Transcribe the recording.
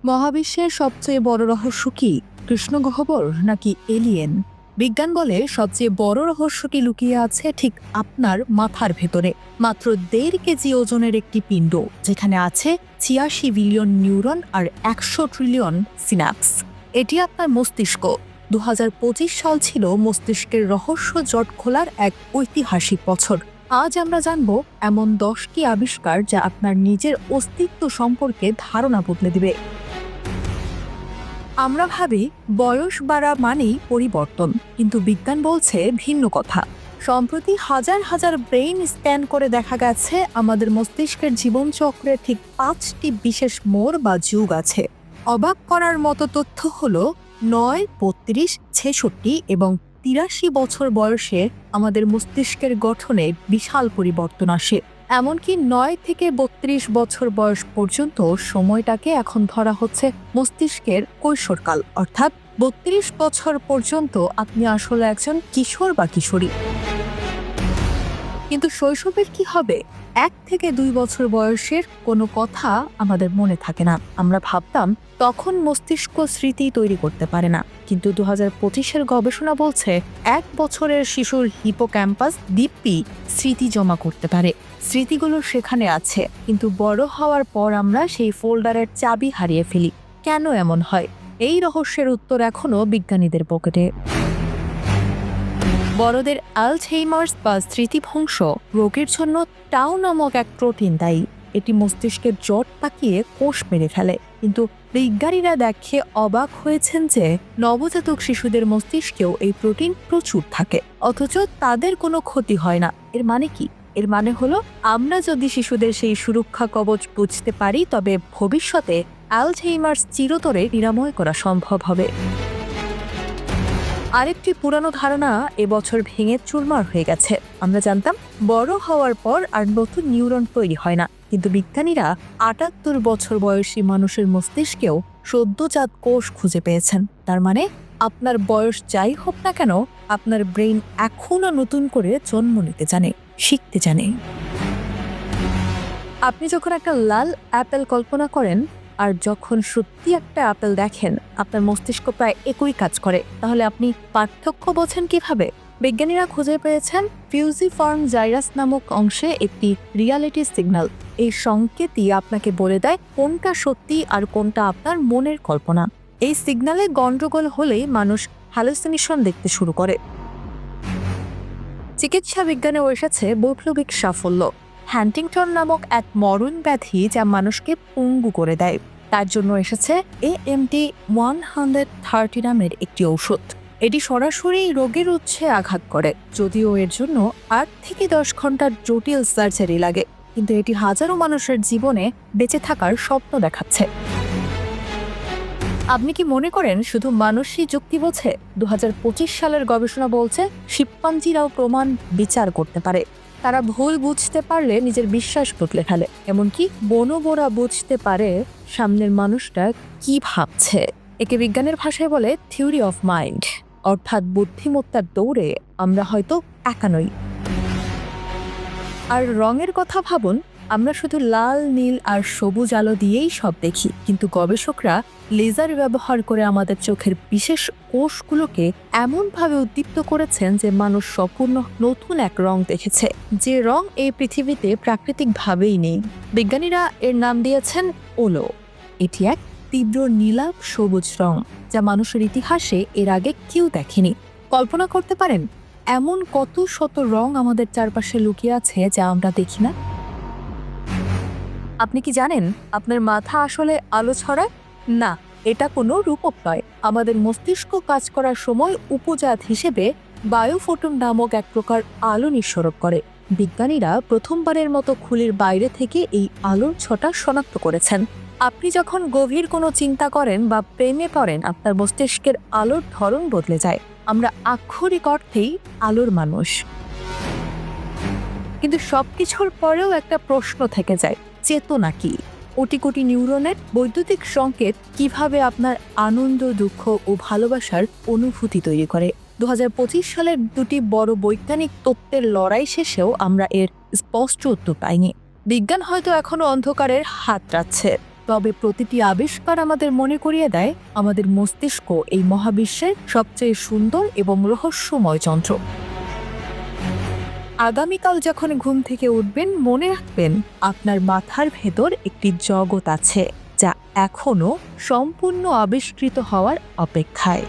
মহাবিশ্বের সবচেয়ে বড় রহস্য কি? কৃষ্ণগহ্বর নাকি এলিয়েন? বিজ্ঞান বলে সবচেয়ে বড় রহস্যটি লুকিয়ে আছে ঠিক আপনার মাথার ভেতরে। মাত্র 1.5 কেজি ওজনের একটি পিণ্ড, যেখানে আছে 86 বিলিয়ন নিউরন আর 100 ট্রিলিয়ন সিনাপস। এটি আপনার মস্তিষ্ক। 2025 সাল ছিল মস্তিষ্কের রহস্য জট খোলার এক ঐতিহাসিক বছর। আজ আমরা জানব এমন 10টি আবিষ্কার যা আপনার নিজের অস্তিত্ব সম্পর্কে ধারণা বদলে দিবে। আমরা ভাবি বয়স বাড়া মানেই পরিবর্তন, কিন্তু বিজ্ঞান বলছে ভিন্ন কথা। সম্প্রতি হাজার হাজার ব্রেইন স্ক্যান করে দেখা গেছে আমাদের মস্তিষ্কের জীবনচক্রে ঠিক 5টি বিশেষ মোড় বা যুগ আছে। অবাক করার মতো তথ্য হলো 9, 32, 66 এবং 83 বছর বয়সে আমাদের মস্তিষ্কের গঠনে বিশাল পরিবর্তন আসে। এমনকি 9 থেকে 32 বছর বয়স পর্যন্ত সময়টাকে এখন ধরা হচ্ছে মস্তিষ্কের কৈশোরকাল, অর্থাৎ 32 বছর পর্যন্ত আপনি আসলে একজন কিশোর বা কিশোরী। কিন্তু শৈশবের কি হবে? 1 থেকে 2 বছর বয়সের কোনো কথা আমাদের মনে থাকে না। আমরা ভাবতাম তখন মস্তিষ্ক স্মৃতি তৈরি করতে পারে না, কিন্তু 2025-এর গবেষণা বলছে 1 বছরের শিশুর হিপোক্যাম্পাস দিব্যি স্মৃতি জমা করতে পারে। স্মৃতিগুলো সেখানে আছে, কিন্তু বড় হওয়ার পর আমরা সেই ফোল্ডারের চাবি হারিয়ে ফেলি। কেন এমন হয়? এই রহস্যের উত্তর এখনো বিজ্ঞানীদের পকেটে। বড়দের আলঝেইমার্স বা স্মৃতিভ্রংশ রোগের জন্য টাউ নামক এক প্রোটিন দায়ী। এটি মস্তিষ্কের জট পাকিয়ে কোষ মেরে ফেলে। কিন্তু বিজ্ঞানীরা দেখে অবাক হয়েছেন যে নবজাতক শিশুদের মস্তিষ্কেও এই প্রোটিন প্রচুর থাকে, অথচ তাদের কোনো ক্ষতি হয় না। এর মানে কি? এর মানে হলো, আমরা যদি শিশুদের সেই সুরক্ষা কবচ বুঝতে পারি, তবে ভবিষ্যতে আলঝেইমার্স চিরতরে নিরাময় করা সম্ভব হবে। আরেকটি পুরানো ধারণা এবছর ভেঙে চুরমার হয়ে গেছে। আমরা জানতাম বড় হওয়ার পর আর নতুন নিউরন তৈরি হয় না, কিন্তু বিজ্ঞানীরা 78 বছর বয়সী মানুষের মস্তিষ্কেও সদ্যজাত কোষ খুঁজে পেয়েছেন। তার মানে আপনার বয়স যাই হোক না কেন, আপনার ব্রেইন এখনো নতুন করে জন্ম নিতে জানে, শিখতে জানে। আপনি যখন একটা লাল অ্যাপেল কল্পনা করেন আর যখন সত্যি একটা অ্যাপেল দেখেন, আপনার মস্তিষ্ক প্রায় একই কাজ করে। তাহলে আপনি পার্থক্য বোঝেন কিভাবে? বিজ্ঞানীরা খুঁজে পেয়েছেন ফিউজিফর্ম জাইরাস নামক অংশে একটি রিয়ালিটি সিগন্যাল। এই সংকেতই আপনাকে বলে দেয় কোনটা সত্যি আর কোনটা আপনার মনের কল্পনা। এই সিগন্যালে গন্ডগোল হলেই মানুষ হ্যালুসিনেশন দেখতে শুরু করে। চিকিৎসা বিজ্ঞানেও এসেছে বৈপ্লবিক সাফল্য। হ্যান্টিংটন নামক এক মরণ ব্যাধি যা মানুষকে পঙ্গু করে দেয়, তার জন্য এসেছে AMT-130 নামের একটি ঔষধ। এটি সরাসরি রোগের উৎসে আঘাত করে, যদিও এর জন্য 8 থেকে 10 ঘন্টার জটিল সার্জারি লাগে, কিন্তু এটি হাজারো মানুষের জীবনে বেঁচে থাকার স্বপ্ন দেখাচ্ছে। আপনি কি মনে করেন শুধু মানুষই যুক্তি বোঝে? 2025 সালের গবেষণা বলছে শিম্পাঞ্জিরাও প্রমাণ বিচার করতে পারে। তারা ভুল বুঝতে পারলে নিজের বিশ্বাস বদলে ফেলে। এমনকি বনবোরা বুঝতে পারে সামনের মানুষটা কি ভাবছে। একে বিজ্ঞানের ভাষায় বলে থিওরি অফ মাইন্ড, অর্থাৎ বুদ্ধিমত্তার দৌড়ে আমরা হয়তো একা নই। আর রঙের কথা ভাবুন, আমরা শুধু লাল, নীল আর সবুজ আলো দিয়েই সব দেখি, কিন্তু গবেষকরা লেজার ব্যবহার করে আমাদের চোখের বিশেষ কোষগুলোকে এমনভাবে উদ্দীপ্ত করেছেন যে মানুষ সম্পূর্ণ নতুন এক রং দেখেছে, যে রং এই পৃথিবীতে প্রাকৃতিকভাবেই নেই। বিজ্ঞানীরা এর নাম দিয়েছেন ওলো। এটি এক তীব্র নীলাভ সবুজ রং, যা মানুষের ইতিহাসে এর আগে কেউ দেখেনি। কল্পনা করতে পারেন এমন কত শত রং আমাদের চারপাশে লুকিয়ে আছে যা আমরা দেখি না? আপনি কি জানেন আপনার মাথা আসলে আলো ছড়ায়? না, এটা কোনো রূপক নয়। আমাদের মস্তিষ্ক কাজ করার সময় উপজাত হিসেবে বায়োফোটন নামক এক প্রকার আলো নিঃসরণ করে। বিজ্ঞানীরা প্রথমবারের মতো খুলির বাইরে থেকে এই আলোর ছটা শনাক্ত করেছেন। আপনি যখন গভীর কোনো চিন্তা করেন বা প্রেমে পড়েন, আপনার মস্তিষ্কের আলোর ধরন বদলে যায়। আমরা আক্ষরিক অর্থেই আলোর মানুষ। কিন্তু সবকিছুর পরেও একটা প্রশ্ন থেকে যায়, চেতনা কি? কোটি কোটি নিউরনের বৈদ্যুতিক সংকেত কিভাবে আপনার আনন্দ, দুঃখ ও ভালোবাসার অনুভূতি তৈরি করে? 2025 সালের দুটি বড় বৈজ্ঞানিক তত্ত্বের লড়াই শেষেও আমরা এর স্পষ্ট উত্তর পাইনি। বিজ্ঞান হয়তো এখনো অন্ধকারের হাত রাখছে, তবে প্রতিটি আবিষ্কার আমাদের মনে করিয়ে দেয় আমাদের মস্তিষ্ক এই মহাবিশ্বের সবচেয়ে সুন্দর এবং রহস্যময় যন্ত্র। আগামীকাল যখন ঘুম থেকে উঠবেন, মনে রাখবেন আপনার মাথার ভেতর একটি জগৎ আছে যা এখনো সম্পূর্ণ আবিষ্কৃত হওয়ার অপেক্ষায়।